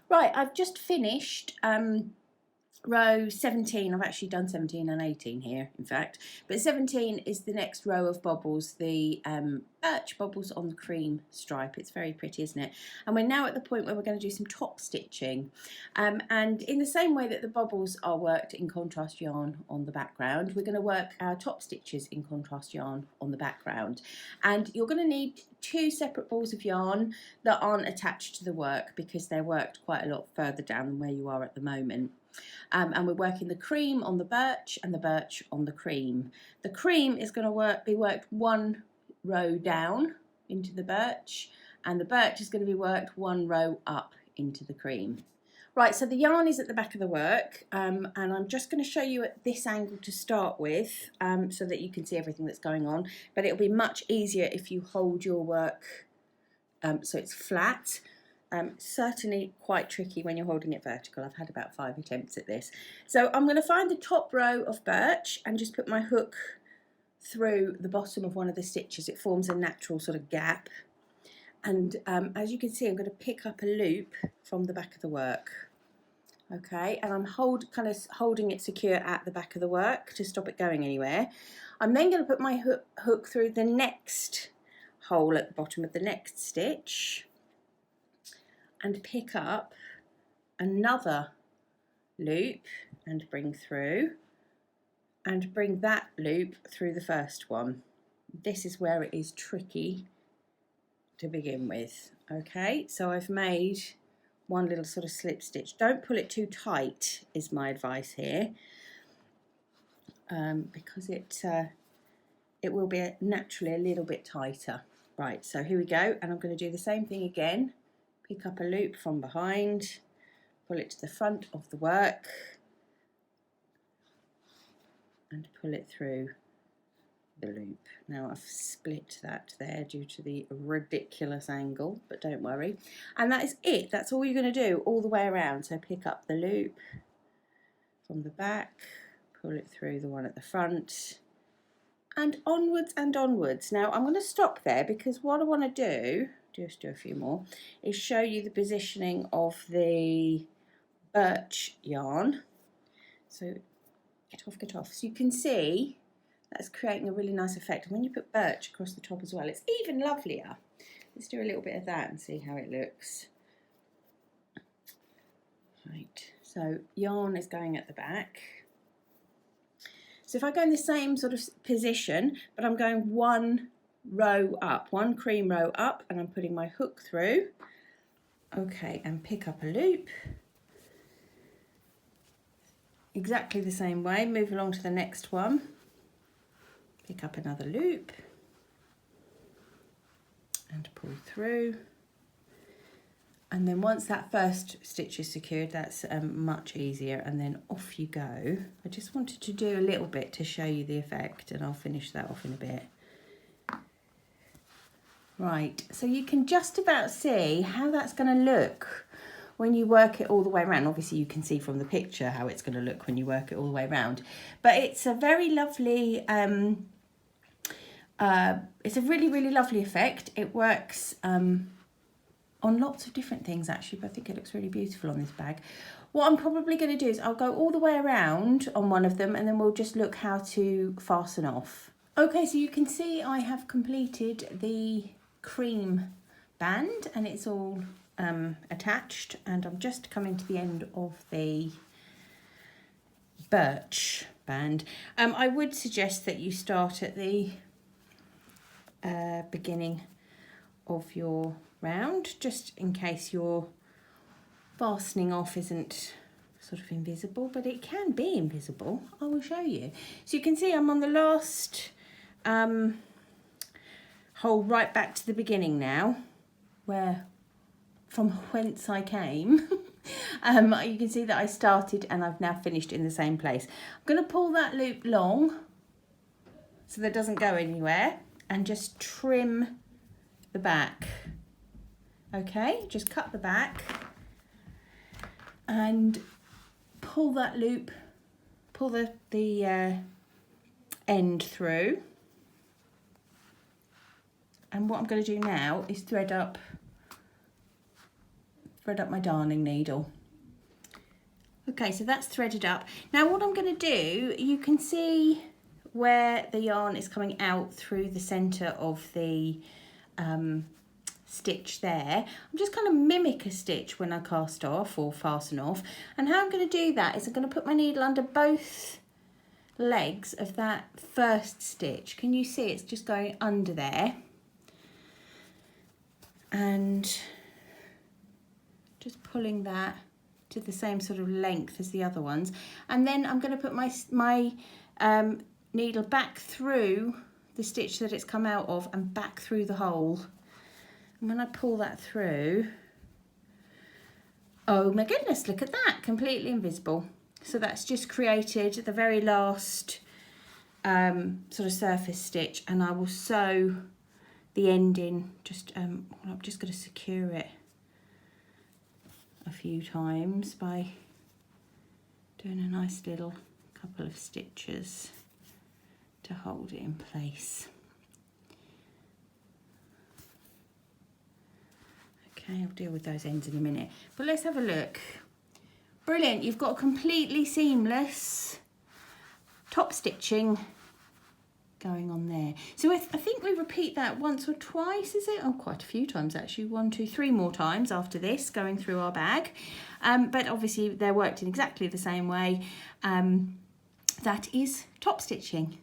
Right, I've just finished row 17. I've actually done 17 and 18 here, in fact, but 17 is the next row of bobbles, the birch bobbles on the cream stripe. It's very pretty, isn't it? And we're now at the point where we're going to do some top stitching, and in the same way that the bobbles are worked in contrast yarn on the background, we're going to work our top stitches in contrast yarn on the background. And you're going to need 2 separate balls of yarn that aren't attached to the work because they're worked quite a lot further down than where you are at the moment. And we're working the cream on the birch and the birch on the cream. The cream is going to be worked 1 row down into the birch, and the birch is going to be worked 1 row up into the cream. Right, so the yarn is at the back of the work, and I'm just going to show you at this angle to start with, so that you can see everything that's going on, but it'll be much easier if you hold your work so it's flat. Certainly quite tricky when you're holding it vertical. I've had about 5 attempts at this. So I'm going to find the top row of birch and just put my hook through the bottom of one of the stitches. It forms a natural sort of gap. And as you can see, I'm going to pick up a loop from the back of the work. Okay, and I'm kind of holding it secure at the back of the work to stop it going anywhere. I'm then going to put my hook through the next hole at the bottom of the next stitch and pick up another loop and bring through, and bring that loop through the first one. This is where it is tricky to begin with. Okay, so I've made one little sort of slip stitch. Don't pull it too tight is my advice here, because it will be naturally a little bit tighter. Right, so here we go, and I'm going to do the same thing again. Pick up a loop from behind, pull it to the front of the work, and pull it through the loop. Now I've split that there due to the ridiculous angle, but don't worry. And that is it. That's all you're going to do all the way around. So pick up the loop from the back, pull it through the one at the front, and onwards and onwards. Now I'm going to stop there because what I want to do, just do a few more, is show you the positioning of the birch yarn. So get off. So you can see that's creating a really nice effect. And when you put birch across the top as well, it's even lovelier. Let's do a little bit of that and see how it looks. Right, so yarn is going at the back. So if I go in the same sort of position, but I'm going 1 row up, 1 cream row up, and I'm putting my hook through. Okay, and pick up a loop. Exactly the same way, move along to the next one. Pick up another loop and pull through. And then once that first stitch is secured, that's much easier, and then off you go. I just wanted to do a little bit to show you the effect, and I'll finish that off in a bit. Right, so you can just about see how that's going to look when you work it all the way around. Obviously you can see from the picture how it's going to look when you work it all the way around, but it's a very lovely it's a really lovely effect. It works on lots of different things actually, but I think it looks really beautiful on this bag. What I'm probably going to do is I'll go all the way around on one of them, and then we'll just look how to fasten off. Okay, so you can see I have completed the cream band and it's all attached, and I'm just coming to the end of the birch band. I would suggest that you start at the beginning of your round, just in case your fastening off isn't sort of invisible, but it can be invisible. I will show you. So you can see I'm on the last hole right back to the beginning now, from whence I came. You can see that I started and I've now finished in the same place. I'm going to pull that loop long so that it doesn't go anywhere, and just trim the back. Okay, just cut the back and pull that loop, pull the end through. And what I'm going to do now is thread up thread up my darning needle. Okay, so that's threaded up. Now what I'm going to do, you can see where the yarn is coming out through the centre of the stitch there. I'm just going to mimic a stitch when I cast off or fasten off, and how I'm going to do that is I'm going to put my needle under both legs of that first stitch. Can you see it's just going under there, and just pulling that to the same sort of length as the other ones, and then I'm going to put my needle back through the stitch that it's come out of and back through the hole. And when I pull that through, oh my goodness, look at that, completely invisible. So that's just created the very last sort of surface stitch, and I will sew the end in. I'm just going to secure it a few times by doing a nice little couple of stitches to hold it in place. Okay, I'll deal with those ends in a minute, but let's have a look. Brilliant, you've got a completely seamless top stitching going on there. So I think we repeat that once or twice, is it? Oh, quite a few times actually. 1, 2, 3 more times after this, going through our bag. But obviously they're worked in exactly the same way. That is top stitching.